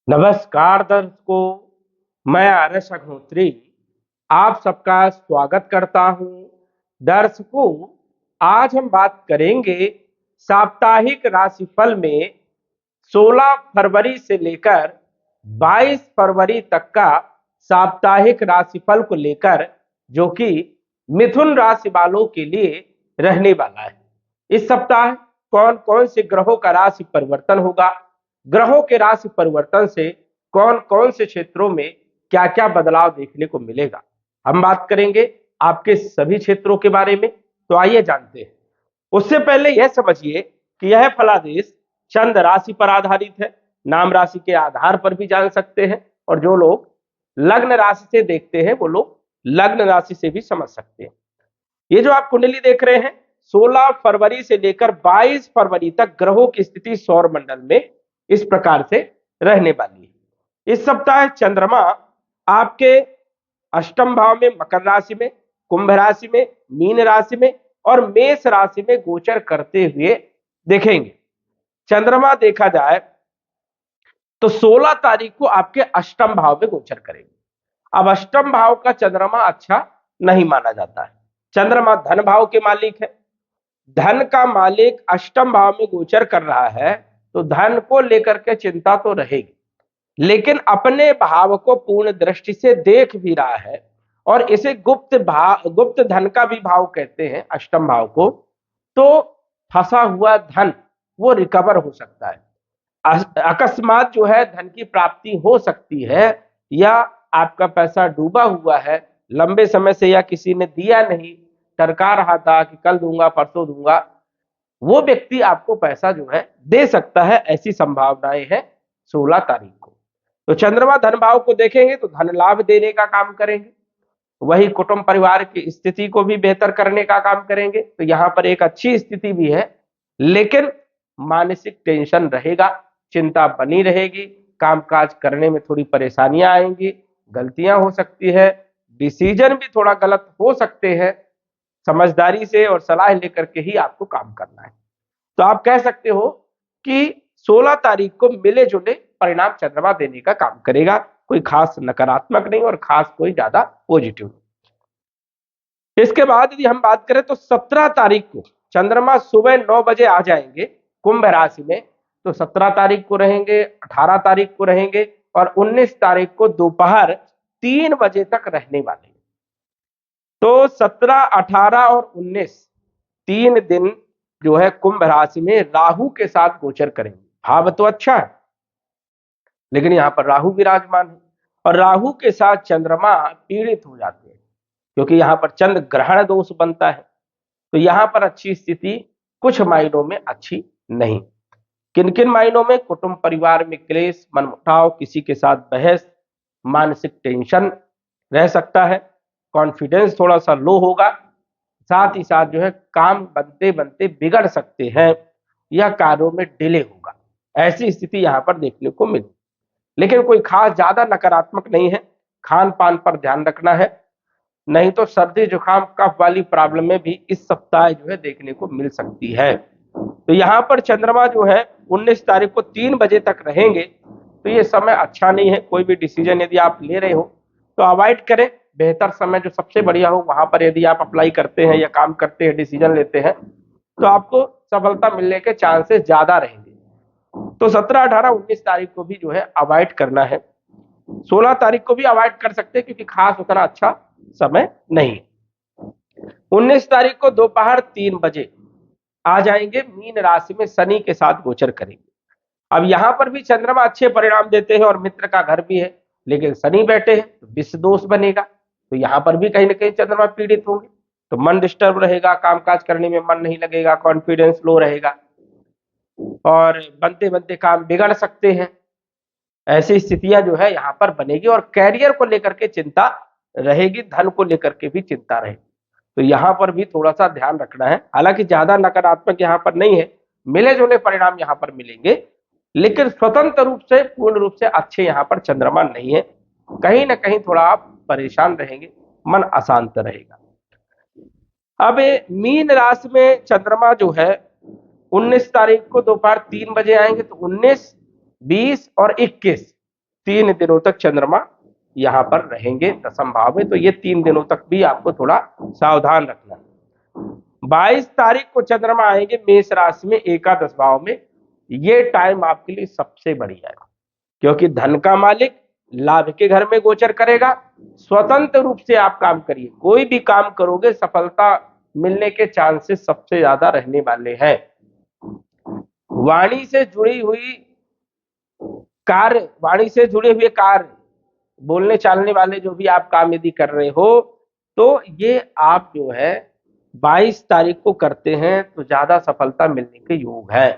नमस्कार दर्शकों, मैं आरएस अग्निहोत्री आप सबका स्वागत करता हूं। दर्शकों, आज हम बात करेंगे साप्ताहिक राशिफल में 16 फरवरी से लेकर 22 फरवरी तक का साप्ताहिक राशिफल को लेकर, जो कि मिथुन राशि वालों के लिए रहने वाला है। इस सप्ताह कौन कौन से ग्रहों का राशि परिवर्तन होगा, ग्रहों के राशि परिवर्तन से कौन कौन से क्षेत्रों में क्या क्या बदलाव देखने को मिलेगा, हम बात करेंगे आपके सभी क्षेत्रों के बारे में। तो आइए जानते हैं। उससे पहले यह समझिए कि यह फलादेश चंद्र राशि पर आधारित है। नाम राशि के आधार पर भी जान सकते हैं, और जो लोग लग्न राशि से देखते हैं वो लोग लग्न राशि से भी समझ सकते हैं। ये जो आप कुंडली देख रहे हैं, 16 फरवरी से लेकर 22 फरवरी तक ग्रहों की स्थिति सौर मंडल में इस प्रकार से रहने वाली है। इस सप्ताह चंद्रमा आपके अष्टम भाव में मकर राशि में, कुंभ राशि में, मीन राशि में और मेष राशि में गोचर करते हुए देखेंगे। चंद्रमा देखा जाए तो 16 तारीख को आपके अष्टम भाव में गोचर करेंगे। अब अष्टम भाव का चंद्रमा अच्छा नहीं माना जाता है। चंद्रमा धन भाव के मालिक है। धन का मालिक अष्टम भाव में गोचर कर रहा है तो धन को लेकर के चिंता तो रहेगी, लेकिन अपने भाव को पूर्ण दृष्टि से देख भी रहा है, और इसे गुप्त धन का भी भाव कहते हैं अष्टम भाव को। तो फंसा हुआ धन वो रिकवर हो सकता है। अकस्मात जो है धन की प्राप्ति हो सकती है, या आपका पैसा डूबा हुआ है लंबे समय से, या किसी ने दिया नहीं, टरका रहा था कि कल दूंगा परसों दूंगा, वो व्यक्ति आपको पैसा जो है दे सकता है। ऐसी संभावनाएं हैं 16 तारीख को। तो चंद्रमा धन भाव को देखेंगे तो धन लाभ देने का काम करेंगे, वही कुटुंब परिवार की स्थिति को भी बेहतर करने का काम करेंगे। तो यहां पर एक अच्छी स्थिति भी है, लेकिन मानसिक टेंशन रहेगा, चिंता बनी रहेगी, कामकाज करने में थोड़ी परेशानियां आएंगी, गलतियां हो सकती है, डिसीजन भी थोड़ा गलत हो सकते हैं। समझदारी से और सलाह लेकर के ही आपको काम करना है। तो आप कह सकते हो कि 16 तारीख को मिले जुले परिणाम चंद्रमा देने का काम करेगा, कोई खास नकारात्मक नहीं और खास कोई ज्यादा पॉजिटिव नहीं। इसके बाद यदि हम बात करें तो 17 तारीख को चंद्रमा सुबह 9 बजे आ जाएंगे कुंभ राशि में। तो 17 तारीख को रहेंगे, 18 तारीख को रहेंगे और 19 तारीख को दोपहर 3 बजे तक रहने वाले। तो 17, 18 और 19 3 दिन जो है कुंभ राशि में राहु के साथ गोचर करेंगे। भाव तो अच्छा है, लेकिन यहां पर राहु विराजमान है, और राहु के साथ चंद्रमा पीड़ित हो जाते हैं, क्योंकि यहां पर चंद्र ग्रहण दोष बनता है। तो यहां पर अच्छी स्थिति कुछ मायनों में अच्छी नहीं। किन किन मायनों में? कुटुंब परिवार में क्लेश, मनमुटाव, किसी के साथ बहस, मानसिक टेंशन रह सकता है, कॉन्फिडेंस थोड़ा सा लो होगा, साथ ही साथ जो है काम बनते बनते बिगड़ सकते हैं, या कार्यों में डिले होगा। ऐसी स्थिति यहां पर देखने को मिली, लेकिन कोई खास ज्यादा नकारात्मक नहीं है। खान पान पर ध्यान रखना है, नहीं तो सर्दी जुकाम कफ वाली प्रॉब्लम भी इस सप्ताह जो है देखने को मिल सकती है। तो यहां पर चंद्रमा जो है 19 तारीख को 3 बजे तक रहेंगे। तो ये समय अच्छा नहीं है। कोई भी डिसीजन यदि आप ले रहे हो तो अवॉइड करें। बेहतर समय जो सबसे बढ़िया हो वहां पर यदि आप अप्लाई करते हैं या काम करते हैं, डिसीजन लेते हैं, तो आपको सफलता मिलने के चांसेस ज्यादा रहेंगे। तो 17, 18, 19 तारीख को भी जो है अवॉइड करना है। 16 तारीख को भी अवॉइड कर सकते हैं, क्योंकि खास उतना अच्छा समय नहीं। 19 तारीख को दोपहर 3 बजे आ जाएंगे मीन राशि में, शनि के साथ गोचर करेंगे। अब यहां पर भी चंद्रमा अच्छे परिणाम देते हैं और मित्र का घर भी है, लेकिन शनि बैठे हैं तो विश्व दोष बनेगा। तो यहां पर भी कहीं ना कहीं चंद्रमा पीड़ित होंगे, तो मन डिस्टर्ब रहेगा, कामकाज करने में मन नहीं लगेगा, कॉन्फिडेंस लो रहेगा, और बनते बनते काम बिगड़ सकते हैं। ऐसी स्थितियां जो है यहां पर बनेगी, और कैरियर को लेकर के चिंता रहेगी, धन को लेकर के भी चिंता रहेगी। तो यहां पर भी थोड़ा सा ध्यान रखना है। हालांकि ज्यादा नकारात्मक यहां पर नहीं है, मिले जुले परिणाम यहां पर मिलेंगे, लेकिन स्वतंत्र रूप से पूर्ण रूप से अच्छे यहां पर चंद्रमा नहीं है। कहीं ना कहीं थोड़ा आप परेशान रहेंगे, मन अशांत रहेगा। अब मीन राशि में चंद्रमा जो है 19 तारीख को दोपहर 3 बजे आएंगे। तो 19, 20 और 21 3 दिनों तक चंद्रमा यहां पर रहेंगे दशम भाव में, तो ये 3 दिनों तक भी आपको थोड़ा सावधान रखना है। 22 तारीख को चंद्रमा आएंगे मेष राशि में एकादश भाव में। ये टाइम आपके लिए सबसे बढ़िया है, क्योंकि धन का मालिक लाभ के घर में गोचर करेगा। स्वतंत्र रूप से आप काम करिए, कोई भी काम करोगे सफलता मिलने के चांसेस सबसे ज्यादा रहने वाले हैं। वाणी से जुड़ी हुई कार्य, वाणी से जुड़े हुए कार्य, बोलने चालने वाले जो भी आप काम यदि कर रहे हो, तो ये आप जो है 22 तारीख को करते हैं तो ज्यादा सफलता मिलने के योग है।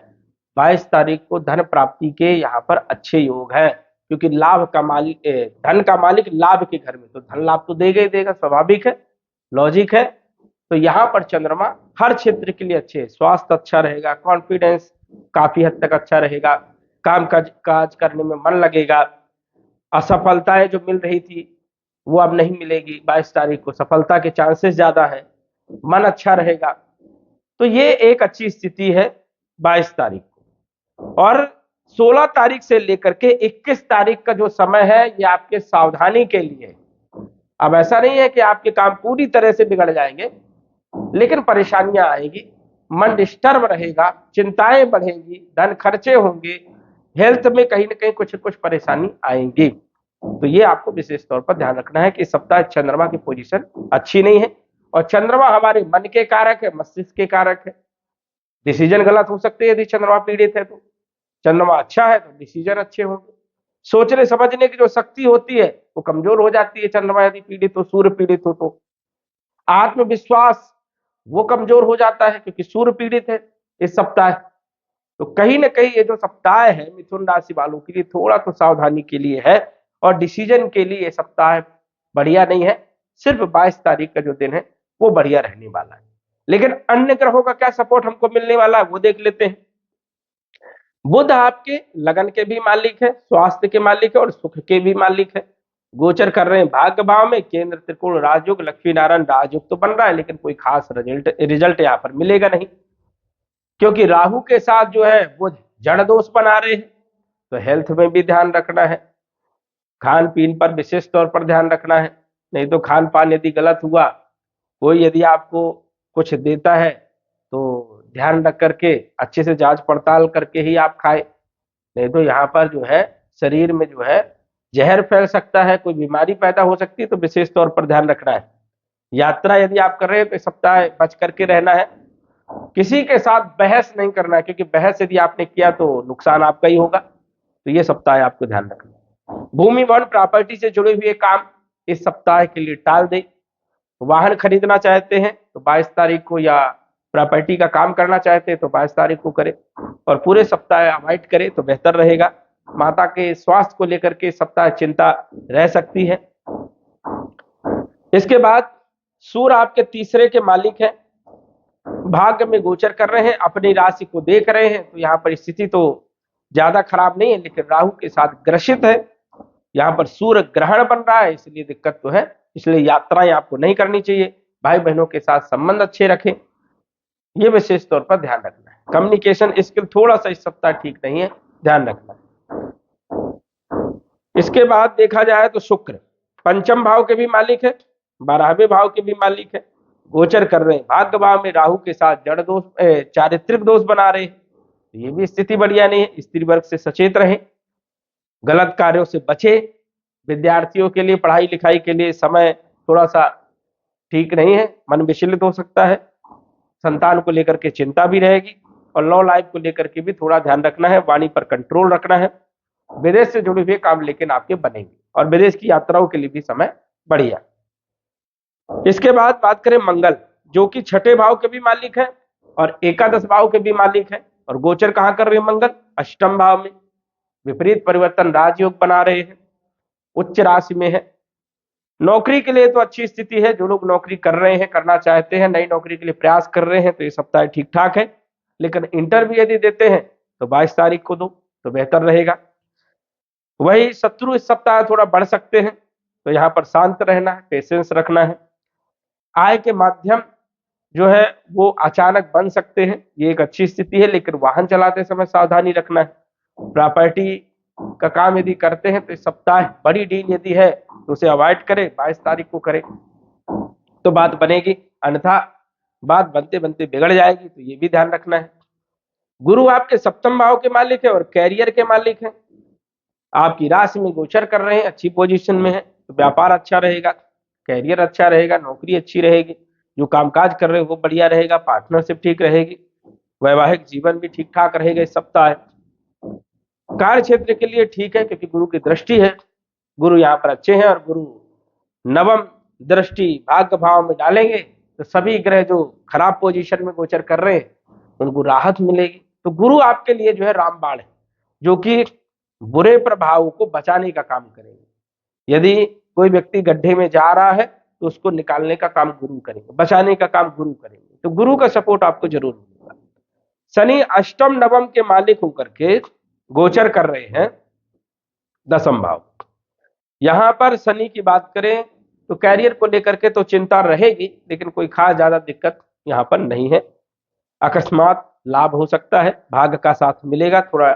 22 तारीख को धन प्राप्ति के यहाँ पर अच्छे योग है, क्योंकि लाभ का मालिक, धन का मालिक लाभ के घर में, तो धन लाभ तो देगा ही देगा, स्वाभाविक है, लॉजिक है। तो यहाँ पर चंद्रमा हर क्षेत्र के लिए अच्छे है। स्वास्थ्य अच्छा रहेगा, कॉन्फिडेंस काफी हद तक अच्छा रहेगा, काम काज करने में मन लगेगा। असफलताएं जो मिल रही थी वो अब नहीं मिलेगी। 22 तारीख को सफलता के चांसेस ज्यादा है, मन अच्छा रहेगा। तो ये एक अच्छी स्थिति है 22 तारीख को। और 16 तारीख से लेकर के 21 तारीख का जो समय है ये आपके सावधानी के लिए। अब ऐसा नहीं है कि आपके काम पूरी तरह से बिगड़ जाएंगे, लेकिन परेशानियां आएगी, मन डिस्टर्ब रहेगा, चिंताएं बढ़ेंगी, धन खर्चे होंगे, हेल्थ में कहीं ना कहीं कुछ कुछ परेशानी आएंगी। तो ये आपको विशेष तौर पर ध्यान रखना है कि इस सप्ताह चंद्रमा की पोजीशन अच्छी नहीं है। और चंद्रमा हमारे मन के कारक है, मस्तिष्क के कारक है। डिसीजन गलत हो सकते हैं यदि चंद्रमा पीड़ित है तो। चंद्रमा अच्छा है तो डिसीजन अच्छे होंगे। सोचने समझने की जो शक्ति होती है वो कमजोर हो जाती है चंद्रमा यदि पीड़ित हो, सूर्य पीड़ित हो तो। आत्मविश्वास वो कमजोर हो जाता है क्योंकि सूर्य पीड़ित है इस सप्ताह। तो कहीं ना कहीं ये जो सप्ताह है मिथुन राशि वालों के लिए थोड़ा तो सावधानी के लिए है, और डिसीजन के लिए ये सप्ताह बढ़िया नहीं है। सिर्फ 22 तारीख का जो दिन है वो बढ़िया रहने वाला है। लेकिन अन्य ग्रहों का क्या सपोर्ट हमको मिलने वाला है वो देख लेते हैं। बुध आपके लगन के भी मालिक है, स्वास्थ्य के मालिक है और सुख के भी मालिक है। गोचर कर रहे हैं भाग्य भाव में, केंद्र त्रिकोण राजयोग, लक्ष्मी नारायण राजयोग तो बन रहा है, लेकिन कोई खास रिजल्ट यहाँ पर मिलेगा नहीं, क्योंकि राहु के साथ जो है वो जड़ दोष बना रहे हैं। तो हेल्थ में भी ध्यान रखना है, खान पीन पर विशेष तौर पर ध्यान रखना है। नहीं तो खान पान यदि गलत हुआ, कोई यदि आपको कुछ देता है तो ध्यान रख करके अच्छे से जांच पड़ताल करके ही आप खाए। नहीं तो यहाँ पर जो है शरीर में जो है जहर फैल सकता है, कोई बीमारी पैदा हो सकती है, तो विशेष तौर पर ध्यान रखना है। यात्रा यदि आप कर रहे हैं तो इस सप्ताह बच करके रहना है। किसी के साथ बहस नहीं करना है, क्योंकि बहस यदि आपने किया तो नुकसान आपका ही होगा। तो ये सप्ताह आपको ध्यान रखना है। भूमि वन प्रॉपर्टी से जुड़े हुए काम इस सप्ताह के लिए टाल दे। वाहन खरीदना चाहते हैं तो 22 तारीख को, या प्रॉपर्टी का काम करना चाहते हैं तो 22 तारीख को करें, और पूरे सप्ताह अवॉइड करें तो बेहतर रहेगा। माता के स्वास्थ्य को लेकर के सप्ताह चिंता रह सकती है। इसके बाद सूर्य आपके तीसरे के मालिक है, भाग्य में गोचर कर रहे हैं, अपनी राशि को देख रहे हैं। तो यहाँ पर स्थिति तो ज्यादा खराब नहीं है, लेकिन राहु के साथ ग्रसित है। यहाँ पर सूर्य ग्रहण बन रहा है, इसलिए दिक्कत तो है। इसलिए यात्राएं आपको नहीं करनी चाहिए। भाई बहनों के साथ संबंध अच्छे रखें, ये विशेष तौर पर ध्यान रखना है। कम्युनिकेशन स्किल थोड़ा सा इस सप्ताह ठीक नहीं है, ध्यान रखना है। इसके बाद देखा जाए तो शुक्र पंचम भाव के भी मालिक है, 12वें भाव के भी मालिक है। गोचर कर रहे हैं भाग्य भाव में, राहु के साथ जड़ दोष, चारित्रिक दोष बना रहे हैं। तो ये भी स्थिति बढ़िया नहीं है। स्त्री वर्ग से सचेत रहें, गलत कार्यों से बचे। विद्यार्थियों के लिए पढ़ाई लिखाई के लिए समय थोड़ा सा ठीक नहीं है, मन विचलित हो सकता है। संतान को लेकर के चिंता भी रहेगी, और लव लाइफ को लेकर के भी थोड़ा ध्यान रखना है, वाणी पर कंट्रोल रखना है। विदेश से जुड़े हुए काम लेकिन आपके बनेंगे, और विदेश की यात्राओं के लिए भी समय बढ़िया। इसके बाद बात करें मंगल, जो कि छठे भाव के भी मालिक है और एकादश भाव के भी मालिक है। और गोचर कहां कर रहे हैं मंगल? अष्टम भाव में। विपरीत परिवर्तन राजयोग बना रहे हैं, उच्च राशि में है। नौकरी के लिए तो अच्छी स्थिति है। जो लोग नौकरी कर रहे हैं, करना चाहते हैं, नई नौकरी के लिए प्रयास कर रहे हैं, तो ये सप्ताह ठीक ठाक है। लेकिन इंटरव्यू यदि देते हैं तो 22 तारीख को दो तो बेहतर रहेगा। वही शत्रु इस सप्ताह थोड़ा बढ़ सकते हैं, तो यहाँ पर शांत रहना है, पेशेंस रखना है। आय के माध्यम जो है वो अचानक बन सकते हैं, ये एक अच्छी स्थिति है। लेकिन वाहन चलाते समय सावधानी रखना है। प्रॉपर्टी का काम यदि करते हैं तो इस सप्ताह बड़ी डील यदि है तो उसे अवॉइड करें, 22 तारीख को करें तो बात बनेगी, अन्यथा बात बनते बनते बिगड़ जाएगी, तो ये भी ध्यान रखना है। गुरु आपके सप्तम भाव के मालिक है और कैरियर के मालिक है, आपकी राशि में गोचर कर रहे हैं, अच्छी पोजीशन में है, तो व्यापार अच्छा रहेगा, कैरियर अच्छा रहेगा, नौकरी अच्छी रहेगी, जो कामकाज कर रहे हो वो बढ़िया रहेगा, पार्टनरशिप ठीक रहेगी, वैवाहिक जीवन भी ठीक ठाक रहेगा इस सप्ताह। कार्य क्षेत्र के लिए ठीक है क्योंकि गुरु की दृष्टि है, गुरु यहाँ पर अच्छे हैं और गुरु नवम दृष्टि भाग्य भाव में डालेंगे तो सभी ग्रह जो खराब पोजीशन में गोचर कर रहे हैं उनको राहत मिलेगी। तो गुरु आपके लिए जो है रामबाण है, जो कि बुरे प्रभाव को बचाने का काम करेंगे। यदि कोई व्यक्ति गड्ढे में जा रहा है तो उसको निकालने का काम गुरु करेंगे, बचाने का काम गुरु करेंगे, तो गुरु का सपोर्ट आपको जरूर मिलेगा। शनि अष्टम नवम के मालिक होकर के गोचर कर रहे हैं दसम भाव। यहां पर शनि की बात करें तो कैरियर को लेकर के तो चिंता रहेगी, लेकिन कोई खास ज्यादा दिक्कत यहां पर नहीं है। अकस्मात लाभ हो सकता है, भाग्य का साथ मिलेगा, थोड़ा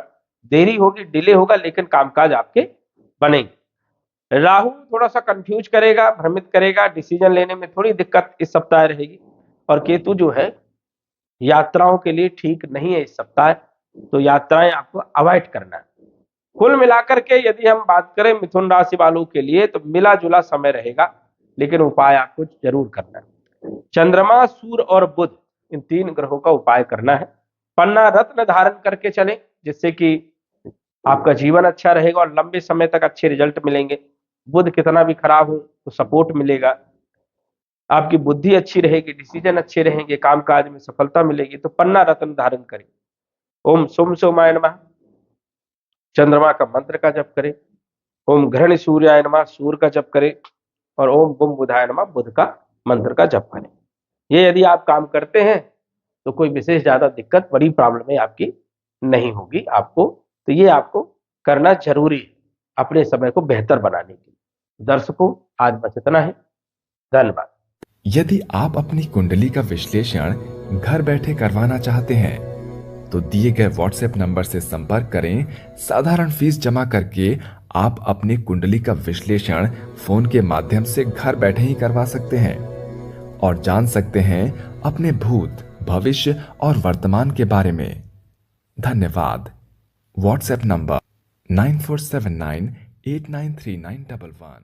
देरी होगी, डिले होगा, लेकिन कामकाज आपके बनेंगे। राहु थोड़ा सा कंफ्यूज करेगा, भ्रमित करेगा, डिसीजन लेने में थोड़ी दिक्कत इस सप्ताह रहेगी। और केतु जो है यात्राओं के लिए ठीक नहीं है इस सप्ताह, तो यात्राएं आपको अवॉइड करना है। कुल मिलाकर के यदि हम बात करें मिथुन राशि वालों के लिए तो मिला जुला समय रहेगा, लेकिन उपाय आपको जरूर करना है। चंद्रमा, सूर्य और बुध, इन तीन ग्रहों का उपाय करना है। पन्ना रत्न धारण करके चलें, जिससे कि आपका जीवन अच्छा रहेगा और लंबे समय तक अच्छे रिजल्ट मिलेंगे। बुध कितना भी खराब हो तो सपोर्ट मिलेगा, आपकी बुद्धि अच्छी रहेगी, डिसीजन अच्छे रहेंगे, कामकाज में सफलता मिलेगी। तो पन्ना रत्न धारण करें। ओम सोम सोमाय नमः, चंद्रमा का मंत्र का जप करें। ओम घृण सूर्याय नमः, सूर्य का जप करें। और ओम बुम बुधाय नमः, बुध का मंत्र का जप करें। ये यदि आप काम करते हैं तो कोई विशेष ज्यादा दिक्कत, बड़ी प्रॉब्लम आपकी नहीं होगी आपको। तो ये आपको करना जरूरी है अपने समय को बेहतर बनाने के लिए। दर्शकों, आज बस इतना है, धन्यवाद। यदि आप अपनी कुंडली का विश्लेषण घर बैठे करवाना चाहते हैं तो दिए गए व्हाट्सएप नंबर से संपर्क करें। साधारण फीस जमा करके आप अपनी कुंडली का विश्लेषण फोन के माध्यम से घर बैठे ही करवा सकते हैं और जान सकते हैं अपने भूत, भविष्य और वर्तमान के बारे में। धन्यवाद। WhatsApp number 9479893911।